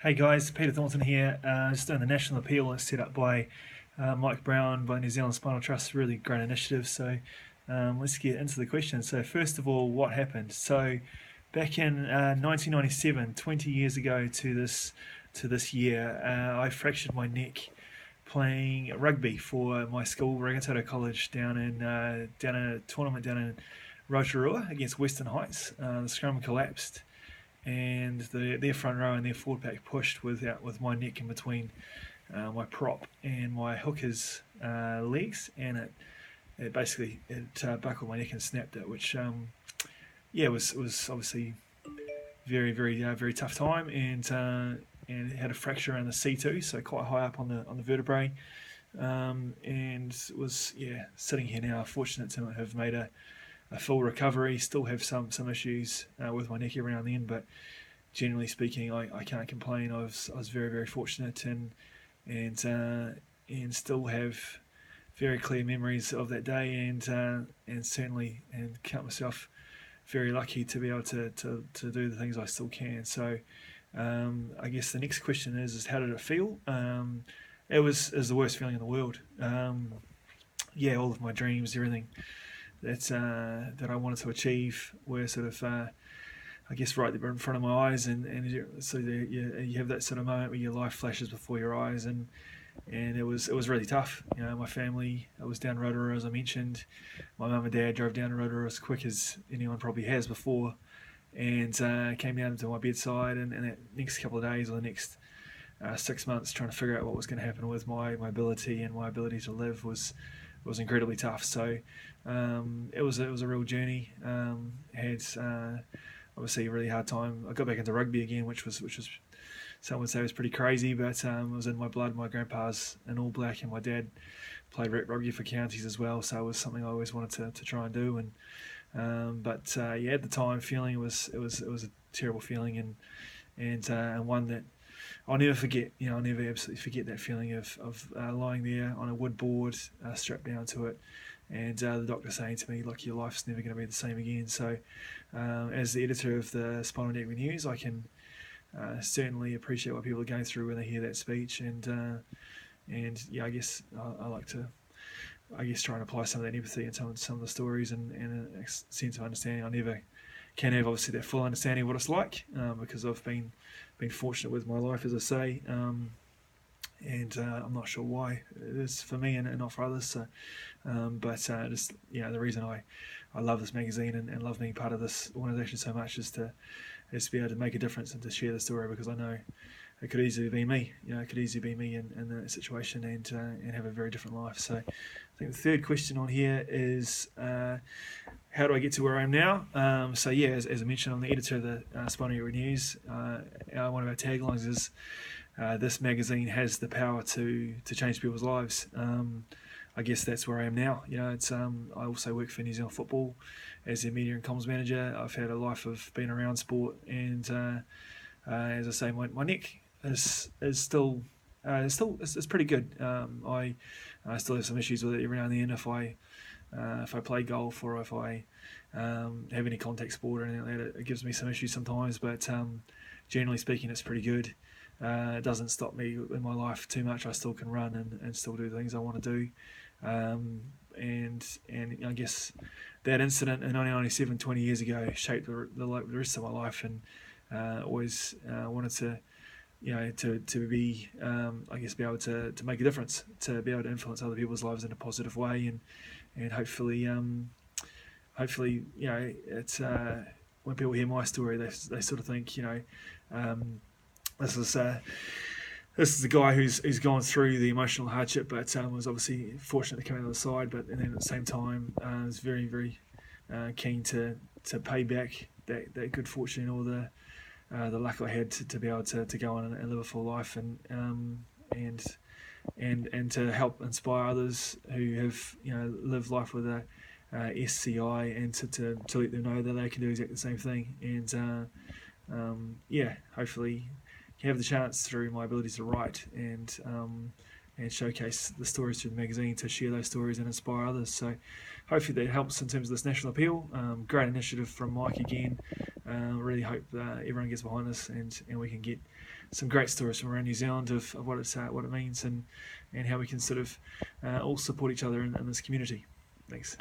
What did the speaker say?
Hey guys, Peter Thornton here. Just doing the national appeal that's set up by Mike Brown by New Zealand Spinal Trust. Really great initiative. So let's get into the question. So first of all, what happened? So back in 1997, 20 years ago to this year, I fractured my neck playing rugby for my school, Rangitoto College, down in a tournament down in Rotorua against Western Heights. The scrum collapsed and their front row and their forward pack pushed with my neck in between my prop and my hooker's legs, and it basically buckled my neck and snapped it, which was obviously very tough time, and it had a fracture around the C2, so quite high up on the vertebrae, and was sitting here now, fortunate to have made a full recovery. Still have some issues with my neck every now and then, but generally speaking, I can't complain. I was very fortunate, and still have very clear memories of that day, and certainly and count myself very lucky to be able to do the things I still can. So I guess the next question is how did it feel? It was the worst feeling in the world. All of my dreams, everything that I wanted to achieve were sort of, I guess, right there in front of my eyes, and so you have that sort of moment where your life flashes before your eyes, and it was really tough. My family, I was down Rotorua, as I mentioned. My mum and dad drove down to Rotorua as quick as anyone probably has before, and came down to my bedside, and that next couple of days, or the next 6 months, trying to figure out what was going to happen with my ability and my ability to live was incredibly tough. So it was a real journey. Had obviously a really hard time. I got back into rugby again, which was some would say was pretty crazy, but it was in my blood. My grandpa's an All Black, and my dad played rugby for counties as well, so it was something I always wanted to try and do. And at the time, feeling it was a terrible feeling, and one that I'll never forget. I'll never absolutely forget that feeling of lying there on a wood board, strapped down to it, and the doctor saying to me, "Look, your life's never going to be the same again." So, as the editor of the Spinal News, I can certainly appreciate what people are going through when they hear that speech, and I guess I like to, try and apply some of that empathy and some of the stories and a sense of understanding. I never can have obviously that full understanding of what it's like, because I've been fortunate with my life, as I say, and I'm not sure why it is for me and not for others. So, the reason I love this magazine and love being part of this organisation so much is to be able to make a difference and to share the story, because I know it could easily be me. It could easily be me in that situation, and have a very different life. So I think the third question on here is how do I get to where I am now? As I mentioned, I'm the editor of the Spinal News. One of our taglines is this magazine has the power to change people's lives. I guess that's where I am now. I also work for New Zealand Football as their media and comms manager. I've had a life of being around sport, and as I say, my neck is still it's pretty good. I still have some issues with it every now and then if I play golf, or if I have any contact sport or anything like that. It gives me some issues sometimes, but generally speaking, it's pretty good. It doesn't stop me in my life too much. I still can run and still do the things I want to do. And I guess that incident in 1997, 20 years ago, shaped the rest of my life, and always wanted to be be able to make a difference, to be able to influence other people's lives in a positive way, and hopefully it's when people hear my story, they sort of think this is a guy who's gone through the emotional hardship, but was obviously fortunate to come out of the side. But and then at the same time, was very keen to pay back that good fortune, or the luck I had to be able to go on and live a full life, and to help inspire others who have lived life with a SCI, and to let them know that they can do exactly the same thing. And hopefully have the chance through my ability to write and and showcase the stories through the magazine to share those stories and inspire others. So hopefully that helps in terms of this national appeal. Great initiative from Mike again. Really hope everyone gets behind this, and we can get some great stories from around New Zealand of what it means, and how we can sort of all support each other in this community. Thanks.